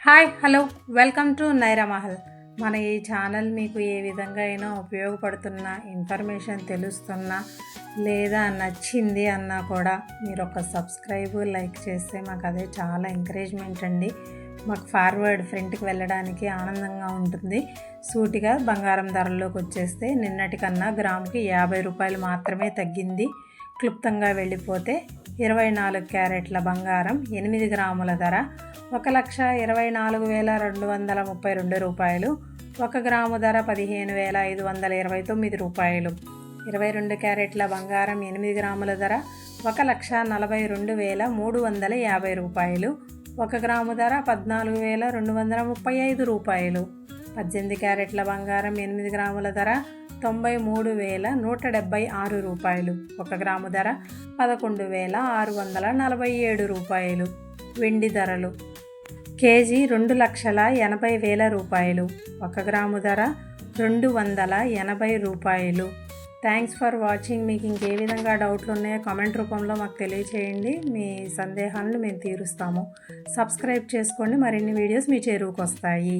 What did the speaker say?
Hi hello welcome to Naira Mahal. మన ఈ channel మీకు ఏ విధంగా అయినా ఉపయోగపడుతున్నా, ఇన్ఫర్మేషన్ తెలుస్తున్నా లేదా నచ్చింది అన్నా కూడా మీరు ఒక సబ్స్క్రైబ్ లైక్ చేస్తే మాకు అదే చాలా ఎంకరేజ్మెంట్ అండి. మాకు ఫార్వర్డ్ ఫ్రంట్కి వెళ్ళడానికి ఆనందంగా ఉంటుంది. సూటిగా బంగారం ధరల్లోకి వచ్చేస్తే నిన్నటికన్నా గ్రాముకి 50 రూపాయలు మాత్రమే తగ్గింది. క్లుప్తంగా వెళ్ళిపోతే 24 క్యారెట్ల బంగారం 8 గ్రాముల ధర 1,24,232 రూపాయలు. 1 గ్రాము ధర 15,529 రూపాయలు. 22 క్యారెట్ల బంగారం 8 గ్రాముల ధర 1,42,350 రూపాయలు. 1 గ్రాము ధర 14,235 రూపాయలు. 18 క్యారెట్ల బంగారం 8 గ్రాముల ధర 93,176 రూపాయలు. 1 గ్రాము ధర 11,647 రూపాయలు. వెండి ధరలు: కేజీ 2,80,000 రూపాయలు. 1 గ్రాము ధర 280 రూపాయలు. Thanks for watching. మీకు ఇంకే విధంగా డౌట్లు ఉన్నాయో కామెంట్ రూపంలో మాకు తెలియచేయండి. మీ సందేహాలను మేము తీరుస్తాము. సబ్స్క్రైబ్ చేసుకోండి, మరిన్ని వీడియోస్ మీ చేరువకు వస్తాయి.